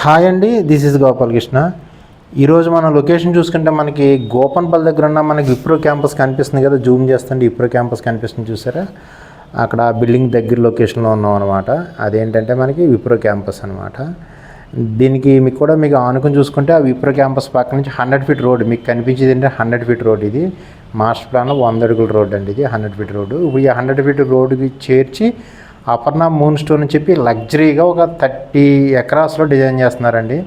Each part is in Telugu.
హాయ్ అండి, దిస్ ఇస్ గోపాలకృష్ణ. ఈరోజు మనం లొకేషన్ చూసుకుంటే మనకి గోపన్పల్లి దగ్గర ఉన్న మనకి విప్రో క్యాంపస్ కనిపిస్తుంది కదా. జూమ్ చేస్తుంటే విప్రో క్యాంపస్ కనిపిస్తుంది చూసారా. అక్కడ బిల్డింగ్ దగ్గర లొకేషన్లో ఉన్నాం అనమాట. అదేంటంటే మనకి విప్రో క్యాంపస్ అనమాట. దీనికి మీకు ఆనుకుని చూసుకుంటే ఆ విప్రో క్యాంపస్ పక్క నుంచి 100 ఫీట్ రోడ్ మీకు కనిపించేది అంటే 100 ఫీట్ రోడ్. ఇది మాస్టర్ ప్లాన్లో 100 అడుగుల రోడ్ అండి. ఇది 100 ఫీట్ రోడ్డు. ఇప్పుడు ఈ 100 ఫీట్ రోడ్డుకి చేర్చి అపర్ణ మూన్ స్టోన్ అని చెప్పి లగ్జరీగా ఒక 30 ఎకరాస్లో డిజైన్ చేస్తున్నారండి.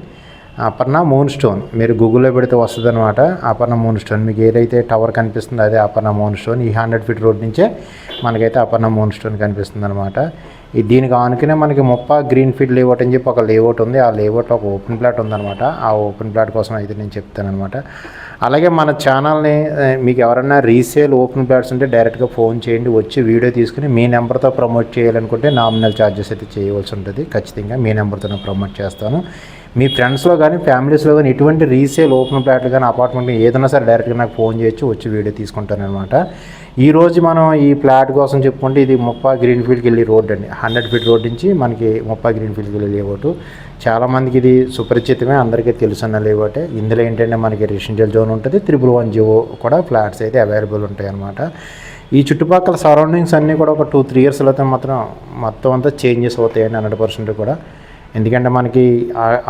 అపర్ణ మూన్ స్టోన్ మీరు గూగుల్లో పెడితే వస్తుంది అనమాట. అపర్ణ మూన్ స్టోన్ మీకు ఏదైతే టవర్ కనిపిస్తుందో అదే అపర్ణ మూన్ స్టోన్. ఈ 100 ఫీట్ రోడ్ నుంచే మనకైతే అపర్ణ మూన్ స్టోన్ కనిపిస్తుంది అనమాట. దీనికి ఆనుకునే మనకి గ్రీన్ ఫీల్డ్ లేఅవుట్ అని చెప్పి ఒక లేఅవుట్ ఉంది. ఆ లేఅవుట్లో ఒక ఓపెన్ ప్లాట్ ఉందన్నమాట. ఆ ఓపెన్ ప్లాట్ కోసం అయితే నేను చెప్తాను అనమాట. అలాగే మన ఛానల్ని మీకు ఎవరైనా రీసేల్ ఓపెన్ ప్లాట్స్ ఉంటే డైరెక్ట్గా ఫోన్ చేయండి, వచ్చి వీడియో తీసుకుని మీ నెంబర్తో ప్రమోట్ చేయాలనుకుంటే నామినల్ ఛార్జెస్ అయితే చేయవలసి ఉంటుంది. ఖచ్చితంగా మీ నెంబర్తో ప్రమోట్ చేస్తాను. మీ ఫ్రెండ్స్లో కానీ ఫ్యామిలీస్లో కానీ ఎటువంటి రీసేల్ ఓపెన్ ప్లాట్లు కానీ అపార్ట్మెంట్ ఏదైనా సరే డైరెక్ట్గా నాకు ఫోన్ చేయొచ్చు, వచ్చి వీడియో తీసుకుంటాను అనమాట. ఈరోజు మనం ఈ ప్లాట్ కోసం చెప్పుకుంటే ఇది గ్రీన్ ఫీల్డ్కి వెళ్ళి రోడ్ అండి. 100 ఫీట్ రోడ్ నుంచి మనకి గ్రీన్ ఫీల్డ్కి వెళ్ళి లేఅవుట్. చాలామందికి ఇది సుపరిచితమే, అందరికీ తెలుసున్న లేఅవుటే. ఇందులో ఏంటంటే మనకి రెసిడెన్షియల్ జోన్ ఉంటుంది, 311 జియో కూడా ఫ్లాట్స్ అయితే అవైలబుల్ ఉంటాయి అన్నమాట. ఈ చుట్టుపక్కల సరౌండింగ్స్ అన్నీ కూడా ఒక 2-3 ఇయర్స్లో అయితే మొత్తం అంతా చేంజెస్ అవుతాయండి 100% కూడా. ఎందుకంటే మనకి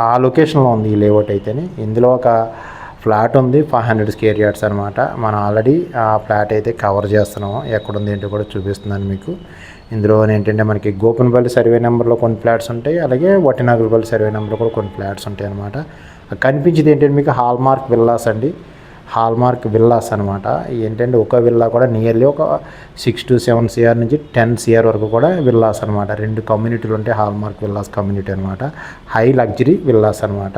ఆ లొకేషన్లో ఉంది ఈ లేఅవుట్ అయితేనే. ఇందులో ఒక ఫ్లాట్ ఉంది 500 స్క్వేర్ యార్డ్స్ అనమాట. మనం ఆల్రెడీ ఆ ఫ్లాట్ అయితే కవర్ చేస్తున్నాము. ఎక్కడుంది ఏంటో కూడా చూపిస్తున్నాను మీకు. ఇందులో ఏంటంటే మనకి గోపన్పల్లి సర్వే నెంబర్లో కొన్ని ఫ్లాట్స్ ఉంటాయి, అలాగే వట్టినాగులపల్లి సర్వే నెంబర్లో కూడా కొన్ని ఫ్లాట్స్ ఉంటాయి అనమాట. కనిపించేది ఏంటంటే మీకు హాల్మార్క్ విల్లాస్ అండి. హాల్మార్క్ విల్లాస్ అనమాట. ఏంటంటే ఒక విల్లా కూడా నియర్లీ ఒక 6 to 7 CR నుంచి 10 CR వరకు కూడా విల్లాస్ అనమాట. 2 కమ్యూనిటీలు ఉంటాయి. హాల్మార్క్ విల్లాస్ కమ్యూనిటీ అనమాట. హై లగ్జరీ విల్లాస్ అనమాట.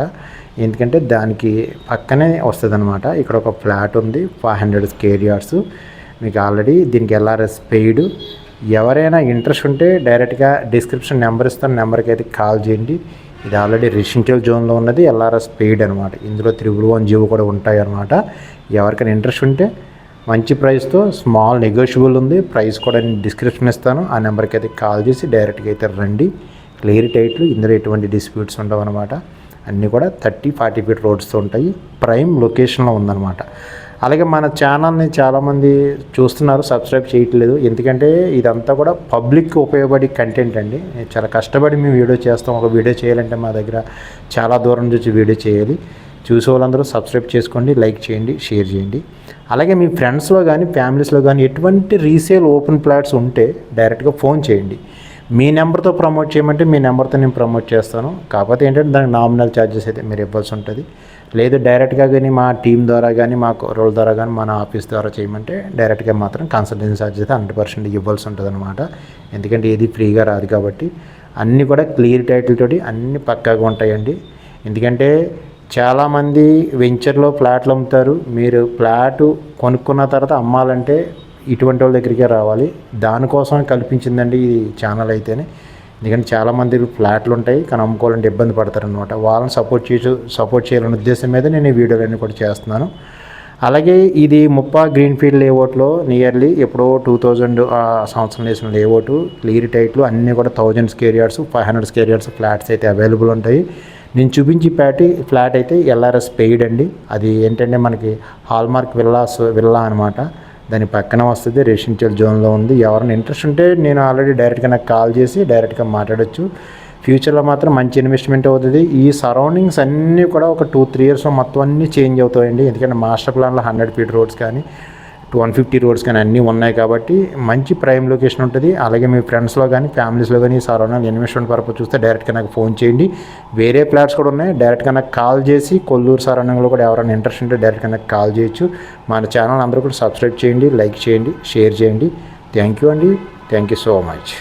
ఎందుకంటే దానికి పక్కనే వస్తుంది అనమాట. ఇక్కడ ఒక ఫ్లాట్ ఉంది 500 స్క్వేర్ యార్డ్స్. మీకు ఆల్రెడీ దీనికి LRS పెయిడ్. ఎవరైనా ఇంట్రెస్ట్ ఉంటే డైరెక్ట్గా డిస్క్రిప్షన్ నెంబర్ ఇస్తాను, నెంబర్కి అయితే కాల్ చేయండి. ఇది ఆల్రెడీ రెసిడెన్షియల్ జోన్లో ఉన్నది, LRS పెయిడ్ అనమాట. ఇందులో 311 జియో కూడా ఉంటాయి అనమాట. ఎవరికైనా ఇంట్రెస్ట్ ఉంటే మంచి ప్రైస్తో స్మాల్ నెగోషియబుల్ ఉంది. ప్రైస్ కూడా నేను డిస్క్రిప్షన్ ఇస్తాను, ఆ నెంబర్కి అయితే కాల్ చేసి డైరెక్ట్గా అయితే రండి. క్లియర్ టైట్లు, ఇందులో ఎటువంటి డిస్ప్యూట్స్ ఉండవు అనమాట. అన్నీ కూడా 30-40 ఫీట్ రోడ్స్తో ఉంటాయి. ప్రైమ్ లొకేషన్లో ఉందన్నమాట. అలాగే మన ఛానల్ని చాలామంది చూస్తున్నారు, సబ్స్క్రైబ్ చేయట్లేదు. ఎందుకంటే ఇదంతా కూడా పబ్లిక్ ఉపయోగపడే కంటెంట్ అండి. చాలా కష్టపడి మేము వీడియో చేస్తాం. ఒక వీడియో చేయాలంటే మా దగ్గర చాలా దూరం నుంచి వీడియో చేయాలి. చూసే వాళ్ళందరూ సబ్స్క్రైబ్ చేసుకోండి, లైక్ చేయండి, షేర్ చేయండి. అలాగే మీ ఫ్రెండ్స్లో కానీ ఫ్యామిలీస్లో కానీ ఎటువంటి రీసేల్ ఓపెన్ ప్లాట్స్ ఉంటే డైరెక్ట్గా ఫోన్ చేయండి. మీ నెంబర్తో ప్రమోట్ చేయమంటే మీ నెంబర్తో నేను ప్రమోట్ చేస్తాను. కాకపోతే ఏంటంటే దానికి నామినల్ ఛార్జెస్ అయితే మీరు ఇవ్వాల్సి ఉంటుంది. లేదు డైరెక్ట్గా కానీ మా టీం ద్వారా కానీ మా రోల్ ద్వారా కానీ మన ఆఫీస్ ద్వారా చేయమంటే డైరెక్ట్గా మాత్రం కన్సల్టెన్సీ ఛార్జెస్ అయితే 100% ఇవ్వాల్సి ఉంటుంది అనమాట. ఎందుకంటే ఏది ఫ్రీగా రాదు కాబట్టి. అన్నీ కూడా క్లియర్ టైటిల్ తోటి అన్నీ పక్కాగా ఉంటాయండి. ఎందుకంటే చాలామంది వెంచర్లో ఫ్లాట్లు అమ్ముతారు. మీరు ఫ్లాటు కొనుక్కున్న తర్వాత అమ్మాలంటే ఇటువంటి వాళ్ళ దగ్గరికే రావాలి. దానికోసం కల్పించిందండి ఈ ఛానల్ అయితేనే. ఎందుకంటే చాలామంది ఫ్లాట్లు ఉంటాయి కానీ అమ్ముకోవాలంటే ఇబ్బంది పడతారనమాట. వాళ్ళని సపోర్ట్ చేయాలనే ఉద్దేశం మీద నేను ఈ వీడియోలన్నీ కూడా చేస్తున్నాను. అలాగే ఇది గ్రీన్ ఫీల్డ్ లేఅవుట్లో నియర్లీ ఎప్పుడో 2000 సంవత్సరం వేసిన లేఅవుట్. క్లియర్ టైట్లు అన్నీ కూడా 1000 square yards 500 square yards flats అయితే అవైలబుల్ ఉంటాయి. నేను చూపించి ఫ్లాట్ అయితే LRS పెయిడ్ అండి. అది ఏంటంటే మనకి హాల్మార్క్ విల్లా అనమాట. దాని పక్కన వస్తుంది, రెసిడెన్షియల్ జోన్లో ఉంది. ఎవరైనా ఇంట్రెస్ట్ ఉంటే నేను ఆల్రెడీ డైరెక్ట్గా నాకు కాల్ చేసి డైరెక్ట్గా మాట్లాడచ్చు. ఫ్యూచర్లో మాత్రం మంచి ఇన్వెస్ట్మెంట్ అవుతుంది. ఈ సరౌండింగ్స్ అన్నీ కూడా ఒక 2-3 ఇయర్స్లో మొత్తం అన్నీ చేంజ్ అవుతాయండి. ఎందుకంటే మాస్టర్ ప్లాన్లో 100 ఫీట్ రోడ్స్ కానీ 150 రోడ్స్ కానీ అన్నీ ఉన్నాయి కాబట్టి మంచి ప్రైమ్ లొకేషన్ ఉంటుంది. అలాగే మీ ఫ్రెండ్స్లో కానీ ఫ్యామిలీస్లో కానీ ఈ సరౌండింగ్ ఇన్వెస్ట్మెంట్ పర్పస్ చూస్తే డైరెక్ట్గా నాకు ఫోన్ చేయండి. వేరే ఫ్లాట్స్ కూడా ఉన్నాయి, డైరెక్ట్గా నాకు కాల్ చేసి కొల్లూరు సరౌండింగ్లో కూడా ఎవరైనా ఇంట్రెస్ట్ ఉంటే డైరెక్ట్గా నాకు కాల్ చేయొచ్చు. మన ఛానల్ అందరూ కూడా సబ్స్క్రైబ్ చేయండి, లైక్ చేయండి, షేర్ చేయండి. థ్యాంక్ యూ అండి. Thank you so much.